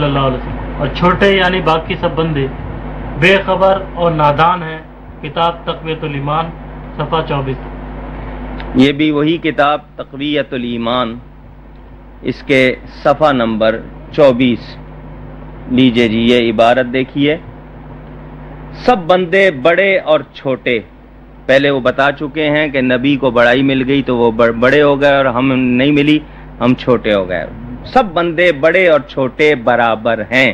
صلی اللہ علیہ وسلم، اور چھوٹے یعنی باقی سب بندے بے خبر اور نادان ہیں۔ کتاب تقویۃ الایمان صفحہ 24۔ یہ بھی وہی کتاب تقویۃ الایمان، اس کے صفحہ نمبر 24 لیجئے جی، یہ عبارت دیکھیے، سب بندے بڑے اور چھوٹے، پہلے وہ بتا چکے ہیں کہ نبی کو بڑائی مل گئی تو وہ بڑے ہو گئے اور ہم نہیں ملی، ہم چھوٹے ہو گئے۔ سب بندے بڑے اور چھوٹے برابر ہیں،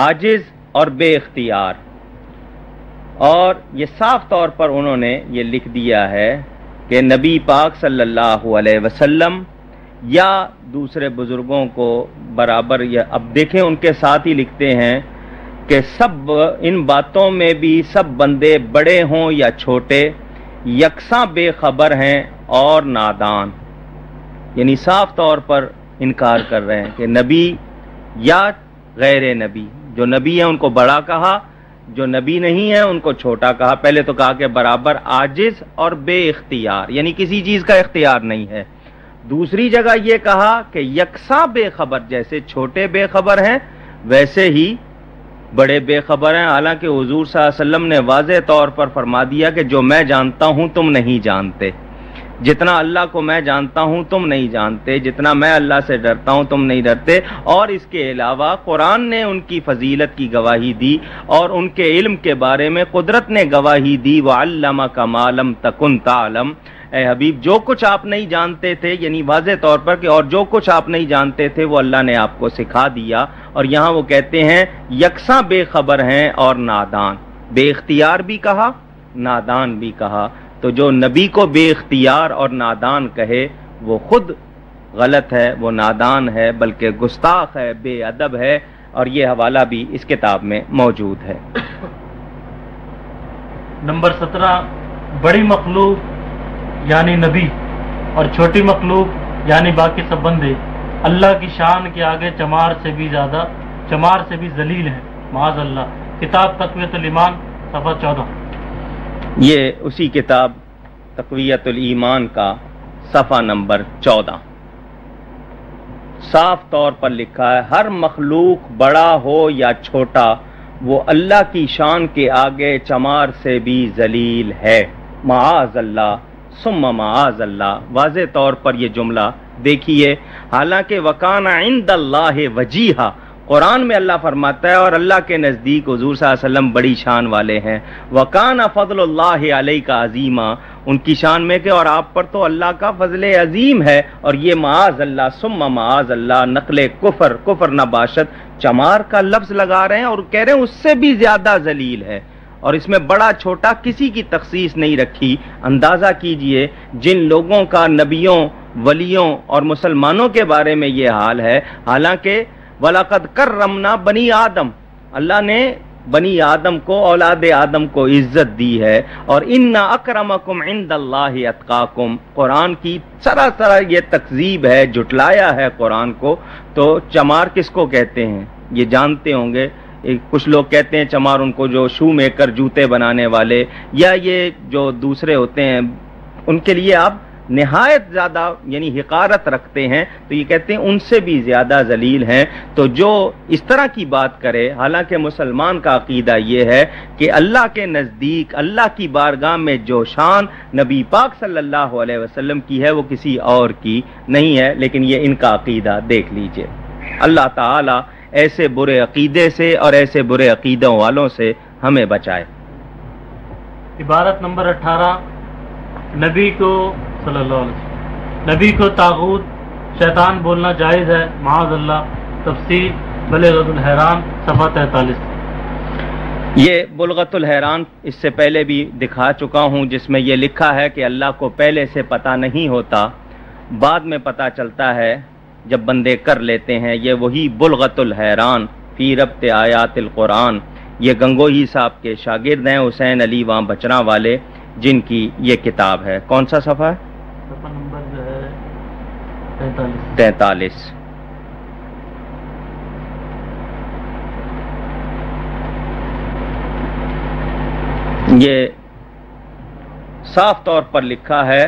عاجز اور بے اختیار۔ اور یہ صاف طور پر انہوں نے یہ لکھ دیا ہے کہ نبی پاک صلی اللہ علیہ وسلم یا دوسرے بزرگوں کو برابر، یا اب دیکھیں ان کے ساتھ ہی لکھتے ہیں کہ سب ان باتوں میں بھی سب بندے بڑے ہوں یا چھوٹے یکساں بے خبر ہیں اور نادان، یعنی صاف طور پر انکار کر رہے ہیں کہ نبی یا غیر نبی، جو نبی ہیں ان کو بڑا کہا، جو نبی نہیں ہے ان کو چھوٹا کہا۔ پہلے تو کہا کہ برابر عاجز اور بے اختیار، یعنی کسی چیز کا اختیار نہیں ہے۔ دوسری جگہ یہ کہا کہ یکساں بے خبر، جیسے چھوٹے بے خبر ہیں ویسے ہی بڑے بے خبر ہیں۔ حالانکہ حضور صلی اللہ علیہ وسلم نے واضح طور پر فرما دیا کہ جو میں جانتا ہوں تم نہیں جانتے، جتنا اللہ کو میں جانتا ہوں تم نہیں جانتے، جتنا میں اللہ سے ڈرتا ہوں تم نہیں ڈرتے۔ اور اس کے علاوہ قرآن نے ان کی فضیلت کی گواہی دی اور ان کے علم کے بارے میں قدرت نے گواہی دی، وَعَلَّمَكَ مَا لَمْ تَكُنْ تَعْلَمْ، اے حبیب جو کچھ آپ نہیں جانتے تھے، یعنی واضح طور پر کہ اور جو کچھ آپ نہیں جانتے تھے وہ اللہ نے آپ کو سکھا دیا۔ اور یہاں وہ کہتے ہیں یکساں بے خبر ہیں اور نادان، بے اختیار بھی کہا، نادان بھی کہا۔ تو جو نبی کو بے اختیار اور نادان کہے وہ خود غلط ہے، وہ نادان ہے، بلکہ گستاخ ہے، بے ادب ہے، اور یہ حوالہ بھی اس کتاب میں موجود ہے۔ نمبر 17، بڑی مخلوق یعنی نبی اور چھوٹی مخلوق یعنی باقی سب بندے اللہ کی شان کے آگے چمار سے بھی ذلیل ہیں، معاذ اللہ۔ کتاب تقویۃ الایمان صفحہ 14۔ یہ اسی کتاب تقویۃ الایمان کا صفحہ نمبر 14 صاف طور پر لکھا ہے، ہر مخلوق بڑا ہو یا چھوٹا وہ اللہ کی شان کے آگے چمار سے بھی ذلیل ہے، معاذ اللہ ثم معاذ اللہ۔ واضح طور پر یہ جملہ دیکھیے، حالانکہ وَكَانَ عِندَ اللَّهِ وَجِيهًا، قرآن میں اللہ فرماتا ہے اور اللہ کے نزدیک حضور صلی اللہ علیہ وسلم بڑی شان والے ہیں۔ وَكَانَ فَضْلُ اللَّهِ عَلَيْكَ عَظِيمًا، ان کی شان میں کہ اور آپ پر تو اللہ کا فضل عظیم ہے۔ اور یہ معاذ اللہ ثم معاذ اللہ نقل کفر نباشت چمار کا لفظ لگا رہے ہیں اور کہہ رہے ہیں اس سے بھی زیادہ ذلیل ہے، اور اس میں بڑا چھوٹا کسی کی تخصیص نہیں رکھی۔ اندازہ کیجئے جن لوگوں کا نبیوں، ولیوں اور مسلمانوں کے بارے میں یہ حال ہے، حالانکہ وَلَقَدْ كَرَّمْنَا بنی آدم، اللہ نے بنی آدم کو، اولاد آدم کو عزت دی ہے، اور اِنَّ أَكْرَمَكُمْ عِندَ اللَّهِ أَتْقَاكُمْ، قرآن کی سراسر یہ تکذیب ہے، جھٹلایا ہے قرآن کو۔ تو چمار کس کو کہتے ہیں یہ جانتے ہوں گے، کچھ لوگ کہتے ہیں چمار ان کو جو شو میکر، جوتے بنانے والے، یا یہ جو دوسرے ہوتے ہیں ان کے لیے آپ نہایت زیادہ یعنی حقارت رکھتے ہیں، تو یہ کہتے ہیں ان سے بھی زیادہ ذلیل ہیں۔ تو جو اس طرح کی بات کرے، حالانکہ مسلمان کا عقیدہ یہ ہے کہ اللہ کے نزدیک، اللہ کی بارگاہ میں جو شان نبی پاک صلی اللہ علیہ وسلم کی ہے وہ کسی اور کی نہیں ہے، لیکن یہ ان کا عقیدہ دیکھ لیجئے۔ اللہ تعالی ایسے برے عقیدے سے اور ایسے برے عقیدوں والوں سے ہمیں بچائے۔ عبارت نمبر 18، نبی کو صلی اللہ علیہ وسلم، نبی کو طاغوت، شیطان بولنا جائز ہے، معاذ اللہ۔ تفسیر بلغۃ الحیران صفحہ 43۔ یہ بلغۃ الحیران اس سے پہلے بھی دکھا چکا ہوں، جس میں یہ لکھا ہے کہ اللہ کو پہلے سے پتہ نہیں ہوتا، بعد میں پتہ چلتا ہے جب بندے کر لیتے ہیں۔ یہ وہی بلغۃ الحیران فی ربط آیات القرآن، یہ گنگوہی صاحب کے شاگرد ہیں حسین علی وہاں بچنا والے، جن کی یہ کتاب ہے۔ کون سا صفحہ ہے؟ صفحہ نمبر جو ہے 43۔ 43۔ یہ صاف طور پر لکھا ہے،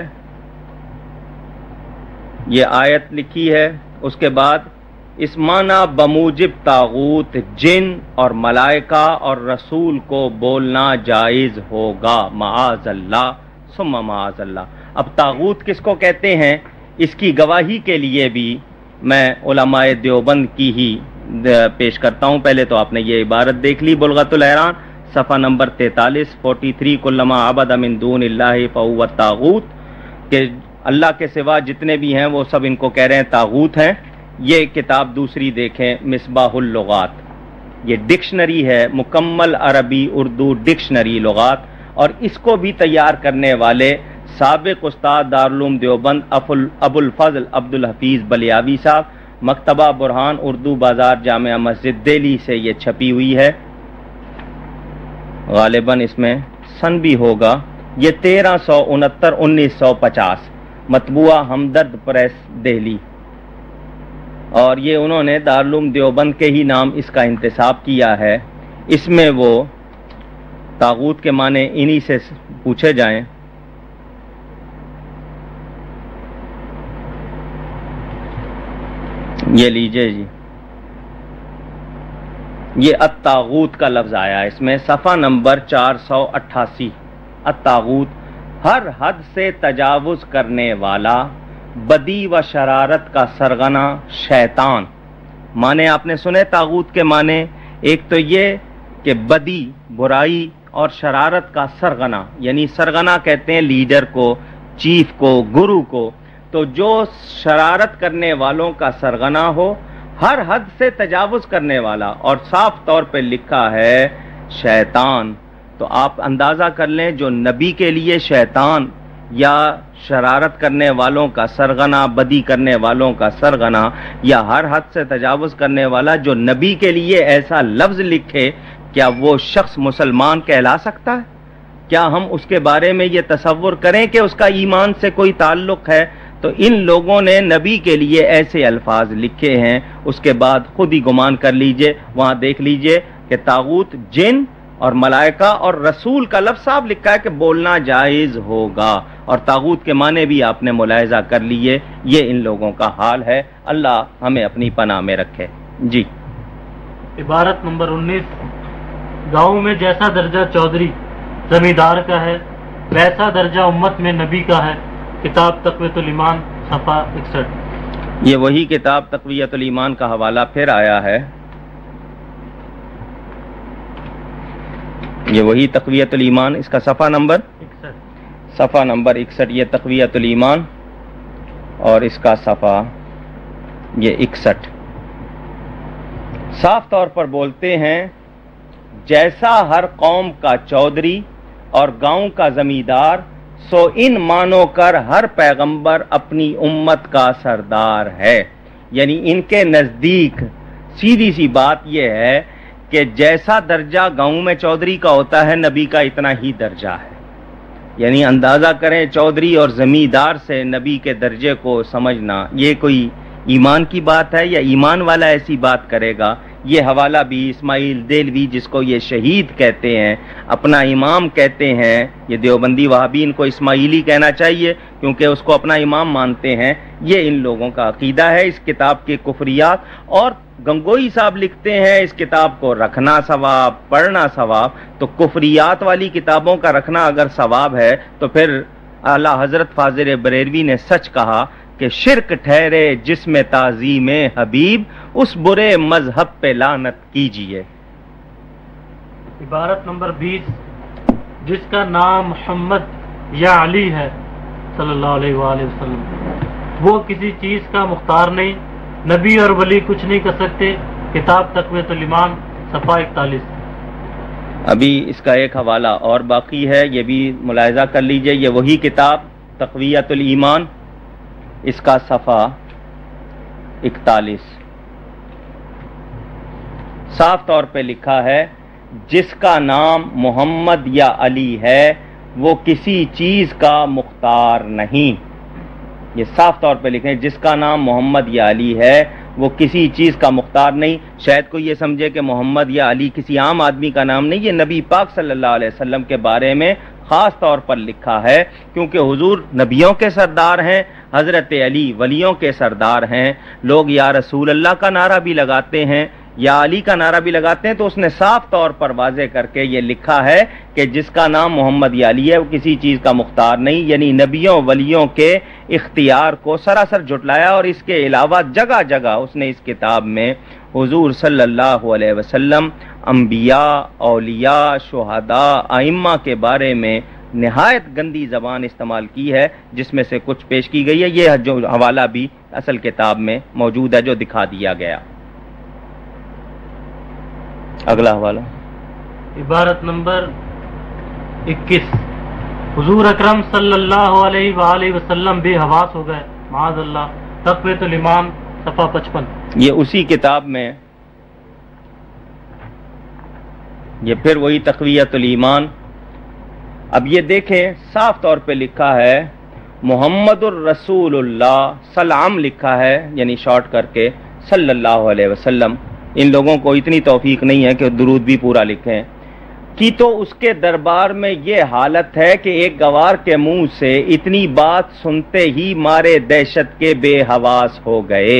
یہ آیت لکھی ہے، اس کے بعد اس معنی بموجب طاغوت جن اور ملائکہ اور رسول کو بولنا جائز ہوگا، معاذ اللہ ثم معاذ اللہ۔ اب طاغوت کس کو کہتے ہیں، اس کی گواہی کے لیے بھی میں علماء دیوبند کی ہی پیش کرتا ہوں۔ پہلے تو آپ نے یہ عبارت دیکھ لی، بلغت الحیران صفحہ نمبر 43 کلما عبد من دون اللہ فہو طاغوت، کہ اللہ کے سوا جتنے بھی ہیں وہ سب ان کو کہہ رہے ہیں طاغوت ہیں۔ یہ کتاب دوسری دیکھیں، مصباح اللغات، یہ ڈکشنری ہے، مکمل عربی اردو ڈکشنری لغات، اور اس کو بھی تیار کرنے والے سابق استاد دارالعلوم دیوبند ابو الفضل عبد الحفیظ بلیاوی صاحب، مکتبہ برہان اردو بازار جامعہ مسجد دہلی سے یہ چھپی ہوئی ہے۔ غالباً اس میں سن بھی ہوگا، یہ 1369 1950، مطبوعہ ہمدرد پریس دہلی، اور یہ انہوں نے دارالعلوم دیوبند کے ہی نام اس کا انتساب کیا ہے۔ اس میں وہ طاغوت کے معنی انہی سے پوچھے جائیں۔ یہ لیجئے جی، یہ الطاغوت کا لفظ آیا اس میں، صفحہ نمبر 488۔ الطاغوت ہر حد سے تجاوز کرنے والا، بدی و شرارت کا سرغنہ، شیطان۔ معنی آپ نے سنے طاغوت کے معنی، ایک تو یہ کہ بدی، برائی اور شرارت کا سرغنہ، یعنی سرغنہ کہتے ہیں لیڈر کو، چیف کو، گرو کو، تو جو شرارت کرنے والوں کا سرغنہ ہو، ہر حد سے تجاوز کرنے والا، اور صاف طور پہ لکھا ہے شیطان۔ تو آپ اندازہ کر لیں، جو نبی کے لیے شیطان یا شرارت کرنے والوں کا سرغنہ، بدی کرنے والوں کا سرغنہ، یا ہر حد سے تجاوز کرنے والا جو نبی کے لیے ایسا لفظ لکھے، کیا وہ شخص مسلمان کہلا سکتا ہے؟ کیا ہم اس کے بارے میں یہ تصور کریں کہ اس کا ایمان سے کوئی تعلق ہے؟ تو ان لوگوں نے نبی کے لیے ایسے الفاظ لکھے ہیں، اس کے بعد خود ہی گمان کر لیجئے، وہاں دیکھ لیجئے کہ طاغوت جن اور ملائکہ اور رسول کا لفظ صاحب لکھا ہے کہ بولنا جائز ہوگا، اور طاغوت کے معنی بھی آپ نے ملاحظہ کر لیے۔ یہ ان لوگوں کا حال ہے، اللہ ہمیں اپنی پناہ میں رکھے۔ جی، عبارت نمبر 19، گاؤں میں جیسا درجہ چودھری زمیندار کا ہے، ویسا درجہ امت میں نبی کا ہے، کتاب تقویت الایمان صفحہ 61۔ یہ وہی کتاب تقویت الایمان کا حوالہ پھر آیا ہے، یہ وہی تقویت الایمان، اس کا صفحہ نمبر 61، یہ تقویت الایمان، اور اس کا صفحہ یہ 61۔ صاف طور پر بولتے ہیں، جیسا ہر قوم کا چودھری اور گاؤں کا زمیندار، سو ان مانو کر ہر پیغمبر اپنی امت کا سردار ہے۔ یعنی ان کے نزدیک سیدھی سی بات یہ ہے کہ جیسا درجہ گاؤں میں چودھری کا ہوتا ہے، نبی کا اتنا ہی درجہ ہے۔ یعنی اندازہ کریں چودھری اور زمیندار سے نبی کے درجے کو سمجھنا، یہ کوئی ایمان کی بات ہے یا ایمان والا ایسی بات کرے گا؟ یہ حوالہ بھی اسماعیل دہلوی، جس کو یہ شہید کہتے ہیں، اپنا امام کہتے ہیں، یہ دیوبندی وہابی ان کو اسماعیلی کہنا چاہیے کیونکہ اس کو اپنا امام مانتے ہیں، یہ ان لوگوں کا عقیدہ ہے۔ اس کتاب کے کفریات، اور گنگوئی صاحب لکھتے ہیں اس کتاب کو رکھنا ثواب، پڑھنا ثواب، تو کفریات والی کتابوں کا رکھنا اگر ثواب ہے تو پھر اعلیٰ حضرت فاضل بریلوی نے سچ کہا کہ شرک ٹھہرے جس میں تعظیم حبیب، اس برے مذہب پہ لعنت کیجیے۔ عبارت نمبر 20، جس کا نام محمد یا علی ہے صلی اللہ علیہ وآلہ وسلم، وہ کسی چیز کا مختار نہیں، نبی اور ولی کچھ نہیں کر سکتے، کتاب تقویت الایمان صفحہ 41۔ ابھی اس کا ایک حوالہ اور باقی ہے، یہ بھی ملاحظہ کر لیجئے، یہ وہی کتاب تقویت الایمان، اس کا صفحہ 41، صاف طور پہ لکھا ہے، جس کا نام محمد یا علی ہے وہ کسی چیز کا مختار نہیں۔ یہ صاف طور پہ لکھیں، جس کا نام محمد یا علی ہے وہ کسی چیز کا مختار نہیں۔ شاید کوئی یہ سمجھے کہ محمد یا علی کسی عام آدمی کا نام نہیں، یہ نبی پاک صلی اللہ علیہ وسلم کے بارے میں خاص طور پر لکھا ہے، کیونکہ حضور نبیوں کے سردار ہیں، حضرت علی ولیوں کے سردار ہیں، لوگ یا رسول اللہ کا نعرہ بھی لگاتے ہیں یا علی کا نعرہ بھی لگاتے ہیں، تو اس نے صاف طور پر واضح کر کے یہ لکھا ہے کہ جس کا نام محمد یا علی ہے وہ کسی چیز کا مختار نہیں، یعنی نبیوں ولیوں کے اختیار کو سراسر جھٹلایا، اور اس کے علاوہ جگہ جگہ اس نے اس کتاب میں حضور صلی اللہ علیہ وسلم، انبیاء، اولیاء، شہداء، ائمہ کے بارے میں نہایت گندی زبان استعمال کی ہے، جس میں سے کچھ پیش کی گئی ہے۔ یہ جو حوالہ بھی اصل کتاب میں موجود ہے جو دکھا دیا گیا۔ اگلا حوالہ عبارت نمبر 21، حضور اکرم صلی اللہ علیہ وآلہ وسلم بے حواس ہو گئے، معاذ اللہ، تقویۃ الایمان صفحہ 55۔ یہ اسی کتاب میں، یہ پھر وہی تقویۃ الایمان۔ اب یہ دیکھیں صاف طور پہ لکھا ہے محمد الرسول اللہ، سلام لکھا ہے یعنی شارٹ کر کے صلی اللہ علیہ وسلم۔ ان لوگوں کو اتنی توفیق نہیں ہے کہ درود بھی پورا لکھیں کی، تو اس کے دربار میں یہ حالت ہے کہ ایک گوار کے منہ سے اتنی بات سنتے ہی مارے دہشت کے بے حواس ہو گئے،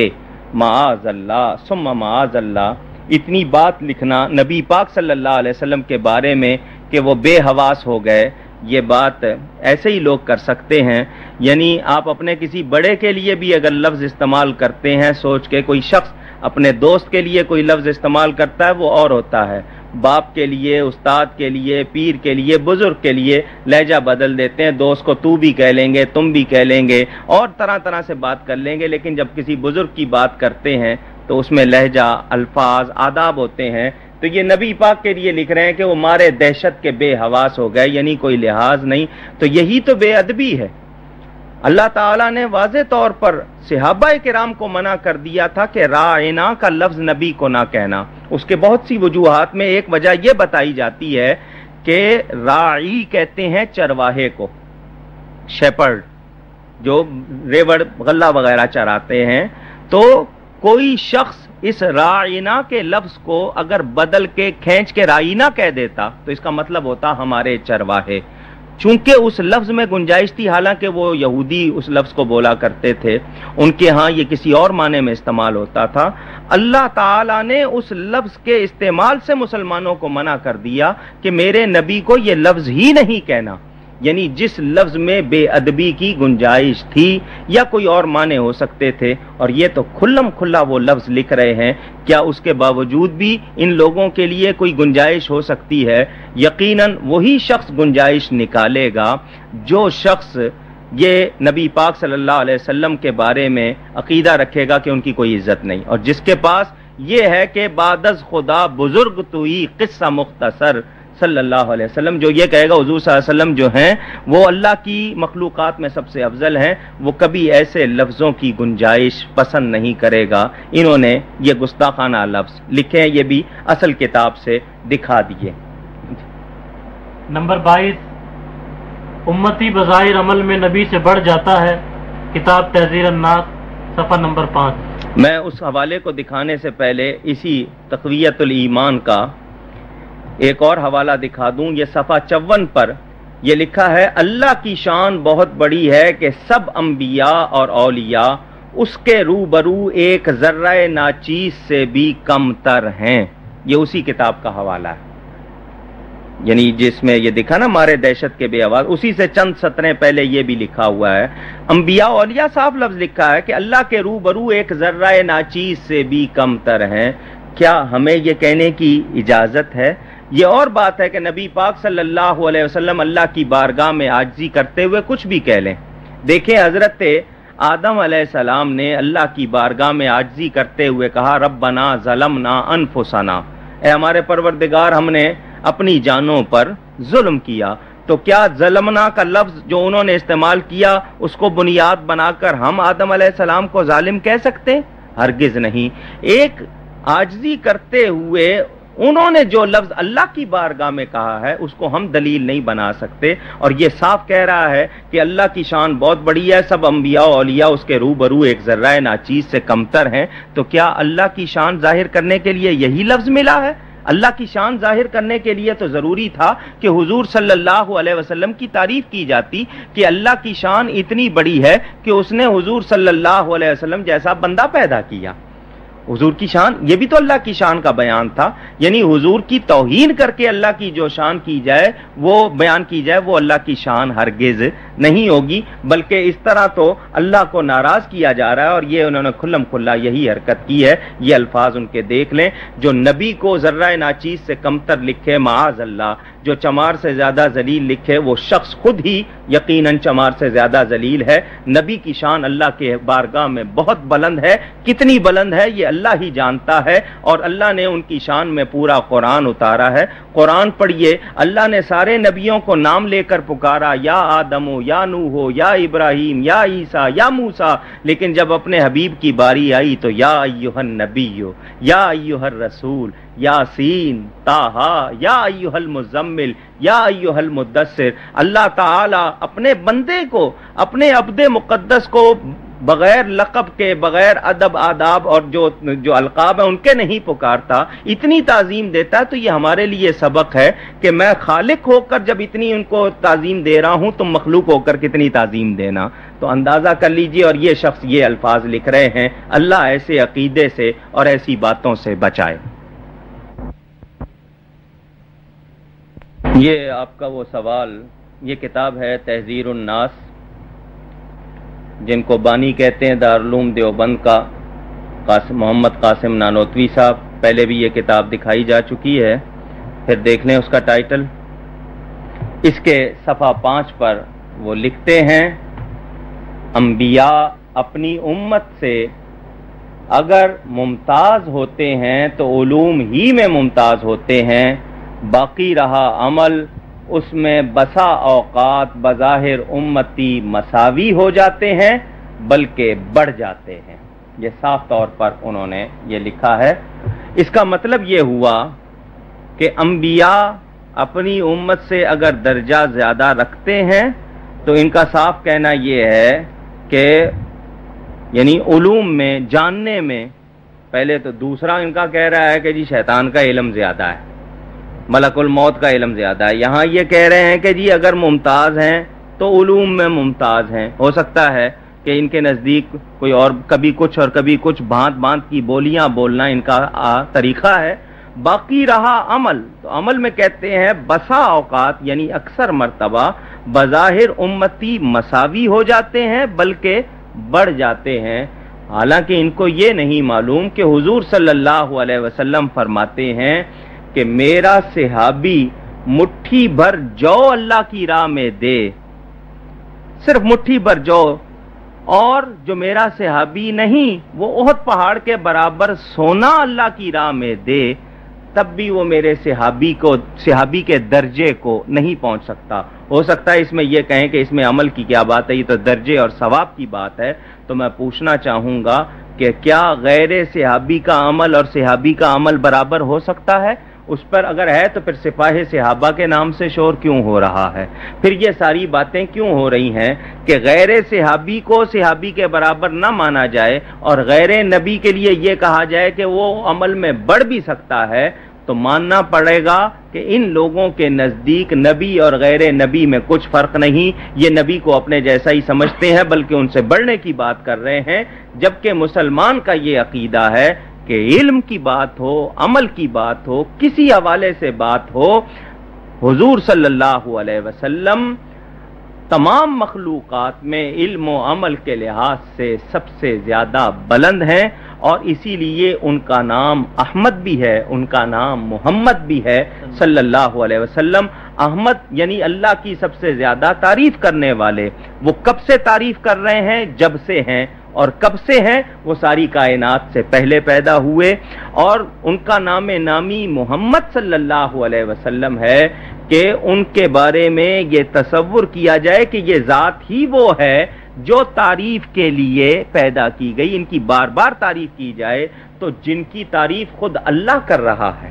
معاذ اللہ ثم معاذ اللہ۔ اتنی بات لکھنا نبی پاک صلی اللہ علیہ وسلم کے بارے میں کہ وہ بے حواس ہو گئے، یہ بات ایسے ہی لوگ کر سکتے ہیں؟ یعنی آپ اپنے کسی بڑے کے لیے بھی اگر لفظ استعمال کرتے ہیں سوچ کے، کوئی شخص اپنے دوست کے لیے کوئی لفظ استعمال کرتا ہے وہ اور ہوتا ہے، باپ کے لیے، استاد کے لیے، پیر کے لیے، بزرگ کے لیے لہجہ بدل دیتے ہیں، دوست کو تو بھی کہہ لیں گے، تم بھی کہہ لیں گے، اور طرح طرح سے بات کر لیں گے، لیکن جب کسی بزرگ کی بات کرتے ہیں تو اس میں لہجہ، الفاظ، آداب ہوتے ہیں۔ تو یہ نبی پاک کے لیے لکھ رہے ہیں کہ وہ مارے دہشت کے بے حواس ہو گئے، یعنی کوئی لحاظ نہیں۔ تو یہی تو بے ادبی ہے۔ اللہ تعالیٰ نے واضح طور پر صحابہ کرام کو منع کر دیا تھا کہ راعنا کا لفظ نبی کو نہ کہنا۔ اس کے بہت سی وجوہات میں ایک وجہ یہ بتائی جاتی ہے کہ راعی کہتے ہیں چرواہے کو، شیپرڈ، جو ریوڑ غلہ وغیرہ چراتے ہیں۔ تو کوئی شخص اس راعنا کے لفظ کو اگر بدل کے کھینچ کے رائنا کہہ دیتا تو اس کا مطلب ہوتا ہمارے چرواہے۔ چونکہ اس لفظ میں گنجائش تھی، حالانکہ وہ یہودی اس لفظ کو بولا کرتے تھے، ان کے ہاں یہ کسی اور معنی میں استعمال ہوتا تھا، اللہ تعالیٰ نے اس لفظ کے استعمال سے مسلمانوں کو منع کر دیا کہ میرے نبی کو یہ لفظ ہی نہیں کہنا، یعنی جس لفظ میں بے ادبی کی گنجائش تھی یا کوئی اور معنی ہو سکتے تھے، اور یہ تو کھلم کھلا وہ لفظ لکھ رہے ہیں۔ کیا اس کے باوجود بھی ان لوگوں کے لیے کوئی گنجائش ہو سکتی ہے؟ یقیناً وہی شخص گنجائش نکالے گا جو شخص یہ نبی پاک صلی اللہ علیہ وسلم کے بارے میں عقیدہ رکھے گا کہ ان کی کوئی عزت نہیں، اور جس کے پاس یہ ہے کہ بعد از خدا بزرگ تو ہی قصہ مختصر صلی اللہ علیہ وسلم، جو یہ کہے گا حضور صلی اللہ علیہ وسلم جو ہیں وہ اللہ کی مخلوقات میں سب سے افضل ہیں، وہ کبھی ایسے لفظوں کی گنجائش پسند نہیں کرے گا۔ انہوں نے یہ گستاخانہ لفظ لکھے ہیں، یہ بھی اصل کتاب سے دکھا دیے۔ نمبر 22، امتی بظاہر عمل میں نبی سے بڑھ جاتا ہے، کتاب تحذیر الناس صفحہ نمبر 5۔ میں اس حوالے کو دکھانے سے پہلے اسی تقویۃ الایمان کا ایک اور حوالہ دکھا دوں۔ یہ صفحہ 54 پر یہ لکھا ہے، اللہ کی شان بہت بڑی ہے کہ سب انبیاء اور اولیاء اس کے روبرو ایک ذرہ ناچیز سے بھی کم تر ہیں۔ یہ اسی کتاب کا حوالہ ہے، یعنی جس میں یہ دکھا نا مارے دہشت کے بے آواز، اسی سے چند سطریں پہلے یہ بھی لکھا ہوا ہے۔ انبیاء اولیاء صاف لفظ لکھا ہے کہ اللہ کے روبرو ایک ذرہ ناچیز سے بھی کم تر ہیں۔ کیا ہمیں یہ کہنے کی اجازت ہے؟ یہ اور بات ہے کہ نبی پاک صلی اللہ علیہ وسلم اللہ کی بارگاہ میں عاجزی کرتے ہوئے کچھ بھی کہہ لیں۔ دیکھیں حضرت آدم علیہ السلام نے اللہ کی بارگاہ میں عاجزی کرتے ہوئے کہا، ربنا ظلمنا انفسنا، اے ہمارے پروردگار ہم نے اپنی جانوں پر ظلم کیا۔ تو کیا ظلمنا کا لفظ جو انہوں نے استعمال کیا اس کو بنیاد بنا کر ہم آدم علیہ السلام کو ظالم کہہ سکتے؟ ہرگز نہیں۔ ایک عاجزی کرتے ہوئے انہوں نے جو لفظ اللہ کی بارگاہ میں کہا ہے اس کو ہم دلیل نہیں بنا سکتے، اور یہ صاف کہہ رہا ہے کہ اللہ کی شان بہت بڑی ہے، سب انبیاء و اولیاء اس کے روبرو ایک ذرہ ناچیز سے کمتر ہیں۔ تو کیا اللہ کی شان ظاہر کرنے کے لیے یہی لفظ ملا ہے؟ اللہ کی شان ظاہر کرنے کے لیے تو ضروری تھا کہ حضور صلی اللہ علیہ وسلم کی تعریف کی جاتی کہ اللہ کی شان اتنی بڑی ہے کہ اس نے حضور صلی اللہ علیہ وسلم جیسا بندہ پیدا کیا. حضور کی شان، یہ بھی تو اللہ کی شان کا بیان تھا. یعنی حضور کی توہین کر کے اللہ کی جو شان کی جائے، وہ بیان کی جائے، وہ اللہ کی شان ہرگز نہیں ہوگی، بلکہ اس طرح تو اللہ کو ناراض کیا جا رہا ہے. اور یہ انہوں نے کھلم کھلا یہی حرکت کی ہے. یہ الفاظ ان کے دیکھ لیں، جو نبی کو ذرہ ناچیز سے کمتر لکھے معاذ اللہ، جو چمار سے زیادہ ذلیل لکھے، وہ شخص خود ہی یقیناً چمار سے زیادہ ذلیل ہے. نبی کی شان اللہ کے بارگاہ میں بہت بلند ہے. کتنی بلند ہے یہ اللہ ہی جانتا ہے، اور اللہ نے ان کی شان میں پورا قرآن اتارا ہے. قرآن پڑھیے، اللہ نے سارے نبیوں کو نام لے کر پکارا، یا آدم ہو، یا نوح ہو، یا ابراہیم، یا عیسیٰ، یا موسیٰ. لیکن جب اپنے حبیب کی باری آئی تو یا ایھا النبی، یا ایھا الرسول، یاسین، طٰہٰ، یا ایھا المزمل، یا ایھا المدثر. اللہ تعالی اپنے بندے کو، اپنے عبد مقدس کو بغیر لقب کے، بغیر ادب آداب اور جو القاب ہیں ان کے نہیں پکارتا، اتنی تعظیم دیتا ہے. تو یہ ہمارے لیے سبق ہے کہ میں خالق ہو کر جب اتنی ان کو تعظیم دے رہا ہوں، تم مخلوق ہو کر کتنی تعظیم دینا. تو اندازہ کر لیجئے. اور یہ شخص یہ الفاظ لکھ رہے ہیں. اللہ ایسے عقیدے سے اور ایسی باتوں سے بچائے. یہ آپ کا وہ سوال، یہ کتاب ہے تحذیر الناس، جن کو بانی کہتے ہیں دارالعلوم دیوبند کا محمد قاسم نانوتوی صاحب. پہلے بھی یہ کتاب دکھائی جا چکی ہے، پھر دیکھ لیں اس کا ٹائٹل. اس کے صفحہ 5 پر وہ لکھتے ہیں، انبیاء اپنی امت سے اگر ممتاز ہوتے ہیں تو علوم ہی میں ممتاز ہوتے ہیں، باقی رہا عمل اس میں بسا اوقات بظاہر امتی مساوی ہو جاتے ہیں بلکہ بڑھ جاتے ہیں. یہ صاف طور پر انہوں نے یہ لکھا ہے. اس کا مطلب یہ ہوا کہ انبیاء اپنی امت سے اگر درجہ زیادہ رکھتے ہیں تو ان کا صاف کہنا یہ ہے کہ یعنی علوم میں، جاننے میں، پہلے تو دوسرا ان کا کہہ رہا ہے کہ جی شیطان کا علم زیادہ ہے، ملک الموت کا علم زیادہ ہے. یہاں یہ کہہ رہے ہیں کہ جی اگر ممتاز ہیں تو علوم میں ممتاز ہیں. ہو سکتا ہے کہ ان کے نزدیک کوئی اور کبھی کچھ اور کبھی کچھ بھانت بھانت کی بولیاں بولنا ان کا طریقہ ہے. باقی رہا عمل، تو عمل میں کہتے ہیں بسا اوقات یعنی اکثر مرتبہ بظاہر امتی مساوی ہو جاتے ہیں بلکہ بڑھ جاتے ہیں. حالانکہ ان کو یہ نہیں معلوم کہ حضور صلی اللہ علیہ وسلم فرماتے ہیں کہ میرا صحابی مٹھی بھر جو اللہ کی راہ میں دے، صرف مٹھی بھر جو، اور جو میرا صحابی نہیں وہ احد پہاڑ کے برابر سونا اللہ کی راہ میں دے، تب بھی وہ میرے صحابی کے درجے کو نہیں پہنچ سکتا. ہو سکتا ہے اس میں یہ کہیں کہ اس میں عمل کی کیا بات ہے، یہ تو درجے اور ثواب کی بات ہے. تو میں پوچھنا چاہوں گا کہ کیا غیر صحابی کا عمل اور صحابی کا عمل برابر ہو سکتا ہے؟ اس پر اگر ہے تو پھر سپاہ صحابہ کے نام سے شور کیوں ہو رہا ہے؟ پھر یہ ساری باتیں کیوں ہو رہی ہیں کہ غیر صحابی کو صحابی کے برابر نہ مانا جائے اور غیر نبی کے لیے یہ کہا جائے کہ وہ عمل میں بڑھ بھی سکتا ہے؟ تو ماننا پڑے گا کہ ان لوگوں کے نزدیک نبی اور غیر نبی میں کچھ فرق نہیں. یہ نبی کو اپنے جیسا ہی سمجھتے ہیں بلکہ ان سے بڑھنے کی بات کر رہے ہیں، جبکہ مسلمان کا یہ عقیدہ ہے کہ علم کی بات ہو، عمل کی بات ہو، کسی حوالے سے بات ہو، حضور صلی اللہ علیہ وسلم تمام مخلوقات میں علم و عمل کے لحاظ سے سب سے زیادہ بلند ہیں. اور اسی لیے ان کا نام احمد بھی ہے، ان کا نام محمد بھی ہے صلی اللہ علیہ وسلم. احمد یعنی اللہ کی سب سے زیادہ تعریف کرنے والے. وہ کب سے تعریف کر رہے ہیں؟ جب سے ہیں. اور کب سے ہیں؟ وہ ساری کائنات سے پہلے پیدا ہوئے. اور ان کا نام نامی محمد صلی اللہ علیہ وسلم ہے کہ ان کے بارے میں یہ تصور کیا جائے کہ یہ ذات ہی وہ ہے جو تعریف کے لیے پیدا کی گئی. ان کی بار بار تعریف کی جائے تو جن کی تعریف خود اللہ کر رہا ہے،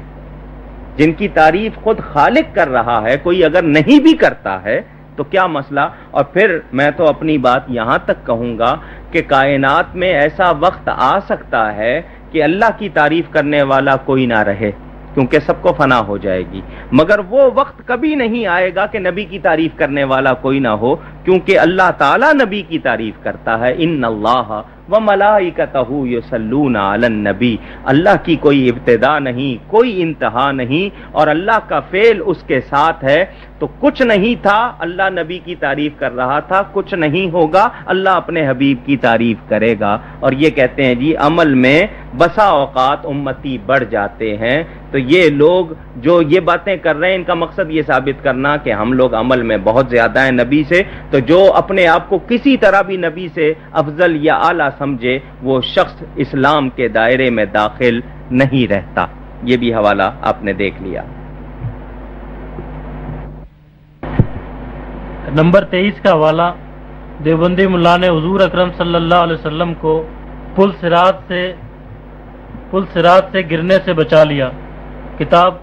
جن کی تعریف خود خالق کر رہا ہے، کوئی اگر نہیں بھی کرتا ہے تو کیا مسئلہ؟ اور پھر میں تو اپنی بات یہاں تک کہوں گا کہ کائنات میں ایسا وقت آ سکتا ہے کہ اللہ کی تعریف کرنے والا کوئی نہ رہے. کیونکہ سب کو فنا ہو جائے گی، مگر وہ وقت کبھی نہیں آئے گا کہ نبی کی تعریف کرنے والا کوئی نہ ہو، کیونکہ اللہ تعالیٰ نبی کی تعریف کرتا ہے، ان اللہ وملائکتہ یصلون علی النبی، اللہ کی کوئی ابتدا نہیں، کوئی انتہا نہیں، اور اللہ کا فعل اس کے ساتھ ہے، تو کچھ نہیں تھا اللہ نبی کی تعریف کر رہا تھا، کچھ نہیں ہوگا اللہ اپنے حبیب کی تعریف کرے گا۔ اور یہ کہتے ہیں جی عمل میں بسا اوقات امتی بڑھ جاتے ہیں، تو یہ لوگ جو یہ باتیں کر رہے ہیں ان کا مقصد یہ ثابت کرنا کہ ہم لوگ عمل میں بہت زیادہ ہیں نبی سے، تو جو اپنے آپ کو کسی طرح بھی نبی سے افضل یا اعلیٰ سمجھے وہ شخص اسلام کے دائرے میں داخل نہیں رہتا۔ یہ بھی حوالہ آپ نے دیکھ لیا۔ نمبر 23 کا حوالہ، دیوبندی ملا نے حضور اکرم صلی اللہ علیہ وسلم کو پل صراط سے گرنے سے بچا لیا، کتاب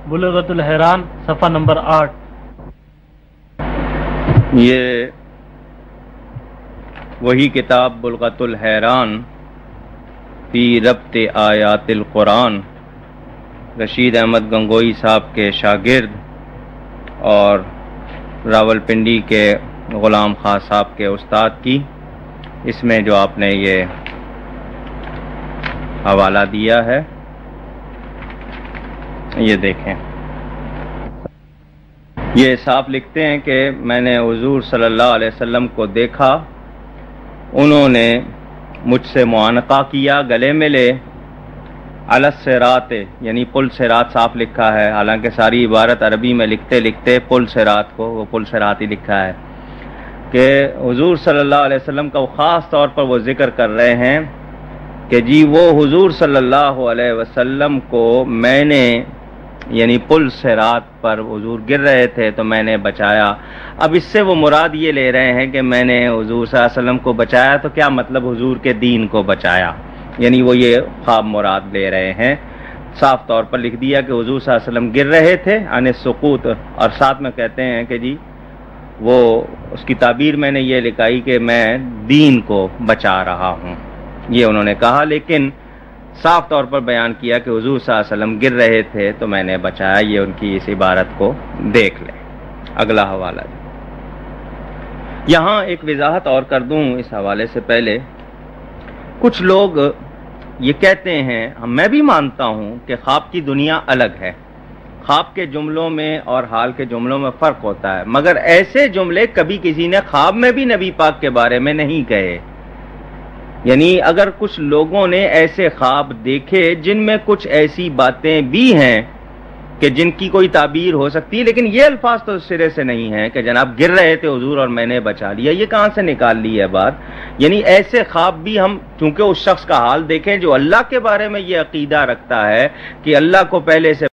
بلغۃ الحیران، صفحہ نمبر 8۔ یہ وہی کتاب بلغۃ الحیران فی ربط آیات القرآن، رشید احمد گنگوئی صاحب کے شاگرد اور راولپنڈی کے غلام خان صاحب کے استاد کی، اس میں جو آپ نے یہ حوالہ دیا ہے یہ دیکھیں۔ یہ صاحب لکھتے ہیں کہ میں نے حضور صلی اللہ علیہ وسلم کو دیکھا، انہوں نے مجھ سے معانقہ کیا، گلے ملے، علی الصراط، یعنی پل صراط صاف لکھا ہے، حالانکہ ساری عبارت عربی میں لکھتے لکھتے پل صراط کو وہ پل صراط ہی لکھا ہے، کہ حضور صلی اللہ علیہ وسلم کا خاص طور پر وہ ذکر کر رہے ہیں کہ جی وہ حضور صلی اللہ علیہ وسلم کو میں نے، یعنی پل صراط پر حضور گر رہے تھے تو میں نے بچایا۔ اب اس سے وہ مراد یہ لے رہے ہیں کہ میں نے حضور صلی اللہ علیہ وسلم کو بچایا، تو کیا مطلب حضور کے دین کو بچایا، یعنی وہ یہ خواب مراد لے رہے ہیں۔ صاف طور پر لکھ دیا کہ حضور صلی اللہ علیہ وسلم گر رہے تھے عن السقوط، اور ساتھ میں کہتے ہیں کہ جی وہ اس کی تعبیر میں نے یہ لکھائی کہ میں دین کو بچا رہا ہوں، یہ انہوں نے کہا، لیکن صاف طور پر بیان کیا کہ حضور صلی اللہ علیہ وسلم گر رہے تھے تو میں نے بچایا۔ یہ ان کی اس عبارت کو دیکھ لیں۔ اگلا حوالہ یہاں ایک وضاحت اور کر دوں اس حوالے سے پہلے، کچھ لوگ یہ کہتے ہیں، میں بھی مانتا ہوں کہ خواب کی دنیا الگ ہے، خواب کے جملوں میں اور حال کے جملوں میں فرق ہوتا ہے، مگر ایسے جملے کبھی کسی نے خواب میں بھی نبی پاک کے بارے میں نہیں کہے۔ یعنی اگر کچھ لوگوں نے ایسے خواب دیکھے جن میں کچھ ایسی باتیں بھی ہیں کہ جن کی کوئی تعبیر ہو سکتی ہے، لیکن یہ الفاظ تو سرے سے نہیں ہیں کہ جناب گر رہے تھے حضور اور میں نے بچا لیا، یہ کہاں سے نکال لی ہے بات؟ یعنی ایسے خواب بھی ہم چونکہ اس شخص کا حال دیکھیں جو اللہ کے بارے میں یہ عقیدہ رکھتا ہے کہ اللہ کو پہلے سے